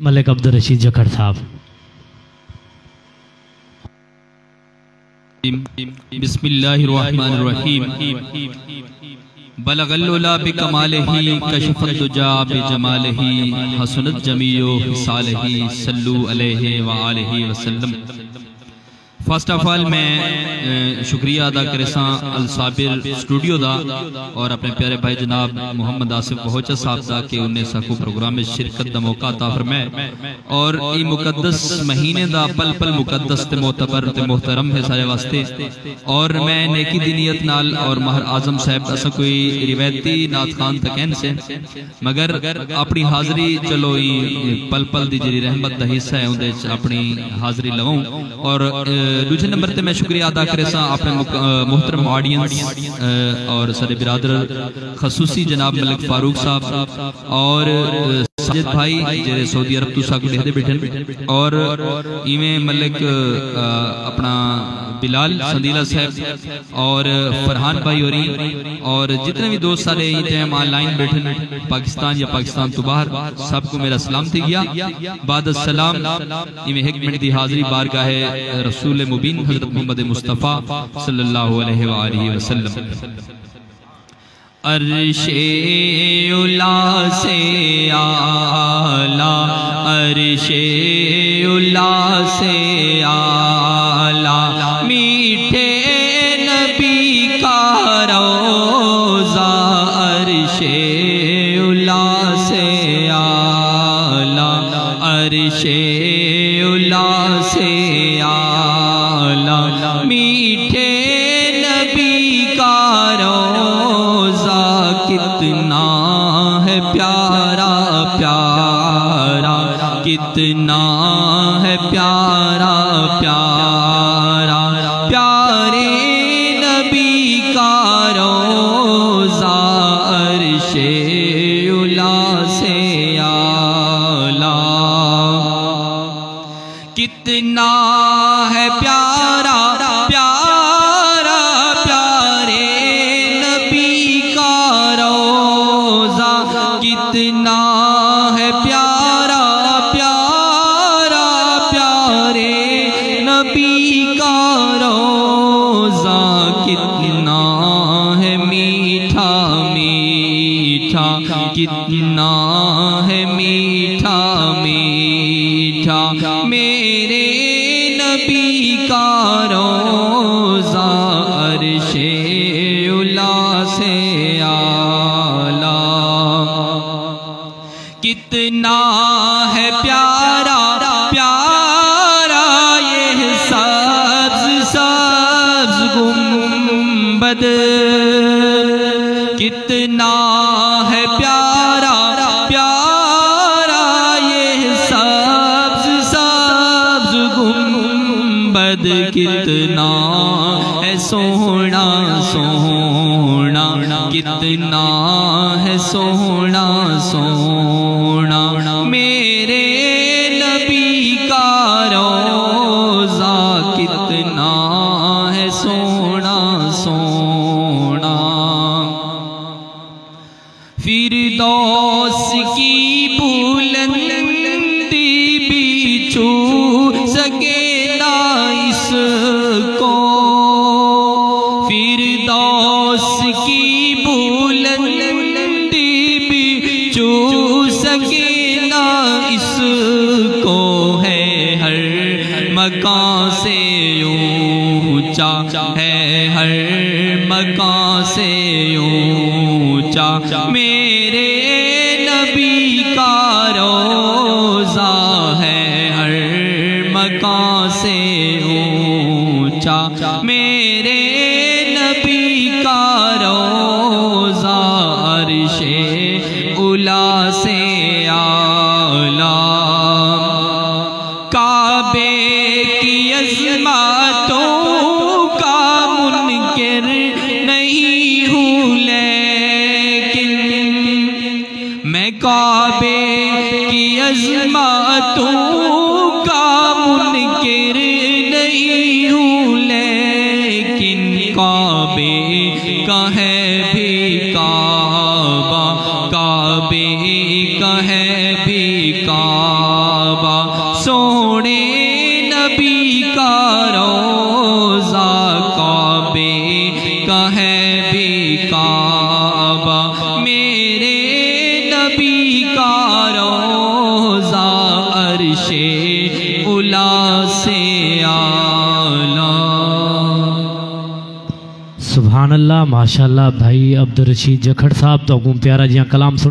ملک عبدل رشید جکھر صاحب. بسم اللہ الرحمن الرحیم. بلغ العلا بکمالہ کشف الدجا بجمالہ حسنت جمیع خصالہ صلو علیہ وآلہ وسلم. فرسٹ آف آل میں شکریہ ادا کرے ساں الصابر اسٹوڈیو دا اور اپنے پیارے بھائی جناب محمد آصف بہوچا صاحب دا کہ انہیں ساکو پروگرام میں شرکت دا موقع عطا فرمائے اور ای مقدس مہینے دا پل پل مقدس تے معتبر تے محترم ہے سارے واسطے. اور میں نیکی دی نیت نال اور مہر اعظم صاحب اسا کوئی روایتی نعت خان تکین سے مگر اپنی حاضری چلو ای پل پل دی جری رحمت دا حصہ ہے اندے اپنی حاضری لگوں. اور دوسرے نمبر تے میں شکریہ ادا کرے ساں اپنے محترم آڈینس اور سارے برادر خصوصی جناب ملک فاروق صاحب اور ساجد بھائی جیرے سعودی عرب تو ساکو لہدے بیٹھن اور ایمیں ملک اپنا بلال سندیلہ صاحب اور فرحان بھائی اور جتنے بھی دوست سارے یہ ٹائم آن لائن بیٹھن پاکستان یا پاکستان تو باہر سب کو میرا سلام تھی گیا. بعد السلام ایمیں ایک منٹ دی حاضری بارگاہ رسول مبین حضرت محمد مصطفیٰ صلی اللہ علیہ وآلہ وسلم. عرش اولا سے اعلی عرش اولا سے اعلی میٹھے نبی کا روضہ عرش اولا سے اعلی عرش اولا سے اعلی میٹھے نبی کا روضہ کتنا ہے پیارا پیارا کتنا ہے پیارا پیارا پیارے نبی کا روضہ عرش اولا سے اعلی کتنا ہے پیارا پیارا پیارے نبی کا روضہ کتنا ہے پیارا پیارا پیارے نبی کا روضہ کتنا ہے میٹھا میٹھا کتنا ہے میٹھا میٹھا میرے نبی کا روضہ عرش اولا سے اعلی کتنا ہے پیارا پیارا یہ سبز سبز گنبد کتنا ہے پیارا پیارا یہ سبز سبز گنبد کتنا ہے سونا سونا کتنا ہے سونا سونا میرے نبی کا روضہ کتنا ہے سونا سونا. فردوس کی بلندی بھی چھو سکے نا اس کو فردوس کی بلندی بھی چھو سکے نا اس کو ہے ہر مکان سے اونچا ہے ہر مکان سے اونچا میرے نبی کا روضہ ہے ہر مکان سے اونچا میرے نبی کا روضہ عرش اولا سے اعلی کعبے کی عظمتوں کا منکر نہیں ہوں لیکن میں کعبے کی عظمتوں کا منکر نہیں ہوں لیکن کعبے کا ہے بھی کعبہ کعبے کا ہے بھی کعبہ کعبہ سونے نبی کا روزہ کعبے کا ہے بھی کعبہ میرے نبی کا روزہ عرش اولا سے اعلی. سبحان اللہ. ماشاءاللہ بھائی عبد الرشید جکھڑ صاحب تو پیارا جیاں کلام سن